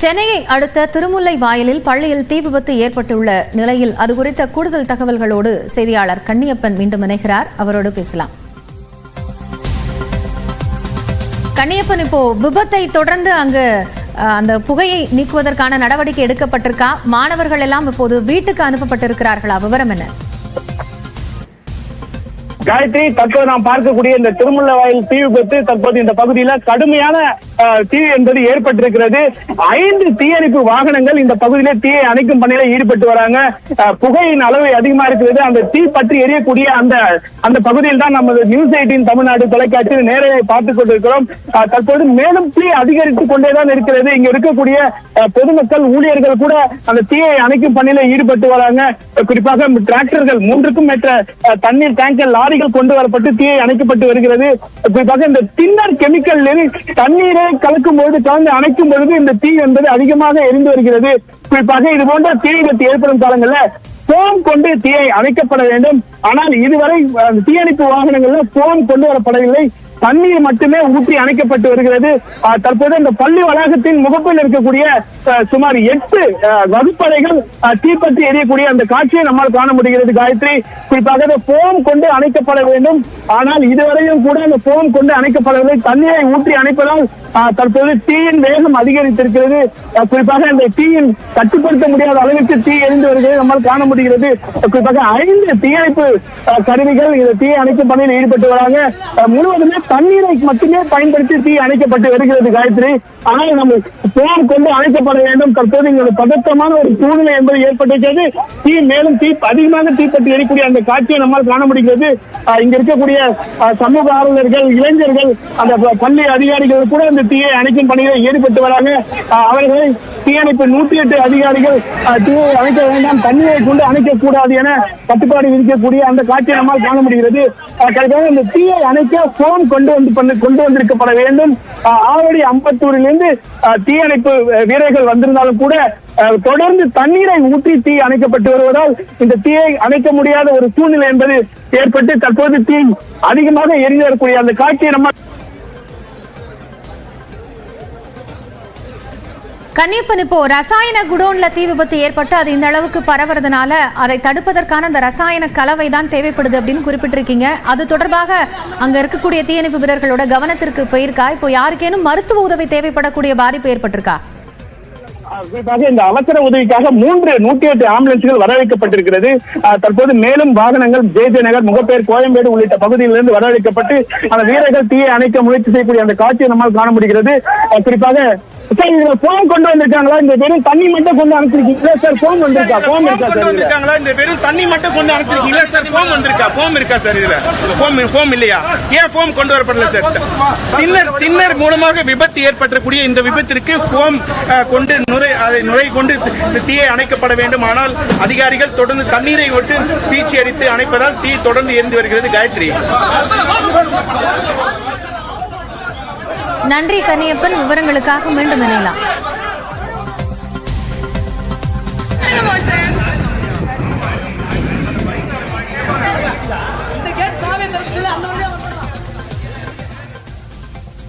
சென்னையை அடுத்த திருமுல்லை வாயிலில் பள்ளியில் தீ விபத்து ஏற்பட்டுள்ள நிலையில் அது குறித்த கூடுதல் தகவல்களோடு செய்தியாளர் கன்னியப்பன் மீண்டும் இணைகிறார். அவரோடு பேசலாம். கன்னியப்பன், இப்போ விபத்தை தொடர்ந்து அங்கு அந்த புகையை நீக்குவதற்கான நடவடிக்கை எடுக்கப்பட்டிருக்கா? மாணவர்கள் எல்லாம் இப்போது வீட்டுக்கு அனுப்பப்பட்டிருக்கிறார்களா? விவரம் என்ன? காயத்ரி, தற்போது நாம் பார்க்கக்கூடிய இந்த திருமுல்லைவாயில் தீ விபத்து தற்போது இந்த பகுதியில கடுமையான தீ என்பது ஏற்பட்டிருக்கிறது. 5 தீயணைப்பு வாகனங்கள் இந்த பகுதியில தீயை அணைக்கும் பணியில ஈடுபட்டு வராங்க. புகையின் அளவு அதிகமா இருக்கிறது. அந்த தீ பற்றி எரியக்கூடிய அந்த பகுதியில் தான் நமது நியூஸ் 18 தமிழ்நாடு தொலைக்காட்சியில் நேரடியாக பார்த்துக் கொண்டிருக்கிறோம். தற்போது மேலும் தீ அதிகரித்துக் கொண்டேதான் இருக்கிறது. இங்க இருக்கக்கூடிய பொதுமக்கள், ஊழியர்கள் கூட அந்த தீயை அணைக்கும் பணியில ஈடுபட்டு வராங்க. குறிப்பாக டிராக்டர்கள், 3க்கும் மேற்பட்ட தண்ணீர் டேங்கர் லாரிகள் கொண்டு வரப்பட்டு தீயை அணைக்கப்பட்டு வருகிறது. குறிப்பாக இந்த தின்னர் கெமிக்கல் தண்ணீரை கலக்கும் பொழுது, கலந்து அணைக்கும் பொழுது இந்த தீ என்பது அதிகமாக எரிந்து வருகிறது. குறிப்பாக இது போன்ற தீ விபத்து ஏற்படும் காலங்களில் போன் கொண்டு தீயை அணைக்கப்பட வேண்டும். ஆனால் இதுவரை தீயணைப்பு வாகனங்கள்ல போன் கொண்டு வரப்படவில்லை. தண்ணீர் மட்டுமே ஊற்றி அணைக்கப்பட்டு வருகிறது. தற்போது இந்த பள்ளி வளாகத்தின் முகப்பில் இருக்கக்கூடிய சுமார் 8 வகுப்பறைகள் தீப்பற்றி எரியக்கூடிய அந்த காட்சியை நம்மால் காண முடிகிறது. காயத்ரி, குறிப்பாக போன் கொண்டு அணைக்கப்பட வேண்டும். ஆனால் இதுவரையும் கூட அந்த போன் கொண்டு அணைக்கப்படவில்லை. தண்ணீரை ஊற்றி அணைப்பதால் தற்போது தீயின் வேகம் அதிகரித்திருக்கிறது. குறிப்பாக இந்த தீயின் கட்டுப்படுத்த முடியாத அளவிற்கு தீ எரிந்து வருகிறது நம்மால் காண முடிகிறது. குறிப்பாக 5 தீயணைப்பு கருவிகள் இந்த தீயை அணைக்கும் பணியில் ஈடுபட்டு வராங்க. முழுவதுமே தண்ணீரை மட்டுமே பயன்படுத்தி தீ அணைக்கப்பட்டு வருகிறது. காயத்ரி, ஆனால் நம்ம போன் கொண்டு அணைக்கப்பட வேண்டும். தற்போது இங்க பதற்றமான ஒரு சூழ்நிலை என்பது ஏற்பட்டிருக்கிறது. தீ மேலும் அதிகமாக தீப்பற்றி எரியக்கூடிய அந்த காட்சியை நம்மால் காண முடிகிறது. இங்க இருக்கக்கூடிய சமூக ஆர்வலர்கள், இளைஞர்கள், அந்த பள்ளி அதிகாரிகள் கூட இந்த தீயை அணைக்கும் பணியில் ஈடுபட்டு வராங்க. அவர்களை தீயணைப்பு 108 அதிகாரிகள் தீயை அணைக்க வேண்டாம், தண்ணீரை கொண்டு அணைக்கக்கூடாது என கட்டுப்பாடு விதிக்கக்கூடிய அந்த காட்சியை நம்மால் காண முடிகிறது. இந்த தீயை அணைக்க போன் கொண்டு வந்திருக்கப்பட வேண்டும். ஆவடி அம்பத்தூரிலிருந்து தீயணைப்பு வீரர்கள் வந்திருந்தாலும் கூட தொடர்ந்து தண்ணீரை ஊற்றி தீ அணைக்கப்பட்டு வருவதால் இந்த தீயை அணைக்க முடியாத ஒரு சூழ்நிலை என்பது ஏற்பட்டு தற்போது தீ அதிகமாக எரிந்து வரக்கூடிய அந்த காட்சியை நம்ம. கன்னியப்பன், இப்போ ரசாயன குடோன்ல தீ விபத்து ஏற்பட்டு அது இந்த அளவுக்கு பரவுறதுனால அதை தடுப்பதற்கான அந்த ரசாயன கலவை தான் தேவைப்படுது அப்படின்னு குறிப்பிட்டிருக்கீங்க. அது தொடர்பாக அங்க இருக்கக்கூடிய தீயணைப்பு வீரர்களோட கவனத்திற்கு போயிருக்கா? இப்போ யாருக்கேனும் மருத்துவ உதவி தேவைப்படக்கூடிய பாதிப்பு ஏற்பட்டிருக்கா? குறிப்பாக இந்த அவசர உதவிக்காக 108 ஆம்புலன்ஸ்கள் வரவழைக்கப்பட்டிருக்கிறது. தற்போது மேலும் வாகனங்கள் ஜே நகர், முகப்பேர், கோயம்பேடு உள்ளிட்ட பகுதிகளிலிருந்து வரவழைக்கப்பட்டு அந்த வீரர்கள் தீயை அணைக்க முயற்சி செய்யக்கூடிய அந்த காட்சியை நம்மால் காண முடிகிறது. குறிப்பாக போன் கொண்டு வந்திருக்காங்களா? இந்த வெறும் தண்ணி மட்டும் கொண்டு அனுப்பிச்சிருக்கீங்களா சார்? போன் வந்திருக்கா? போன் இருக்கா சார்? இந்த வெறும் தண்ணி மட்டும் கொண்டு அனுப்பிச்சிருக்கீங்களா சார்? போன் வந்திருக்கா? போன் இருக்கா சார்? இதுல போன் இல்லையா? ஏன் போன் கொண்டு வரப்படல சார்? தின்னர் மூலமாக விபத்து ஏற்பட்டக்கூடிய இந்த விபத்திற்கு போன் கொண்டு நுரை கொண்டு தீயை அணைக்கப்பட வேண்டும். ஆனால் அதிகாரிகள் தொடர்ந்து தண்ணீரை விட்டு பீச்சி அடித்து அணைப்பதால் தீ தொடர்ந்து எரிந்து வருகிறது. காயத்ரி, நன்றி கன்னியப்பன், விவரங்களுக்காக மீண்டும் இணையலாம்.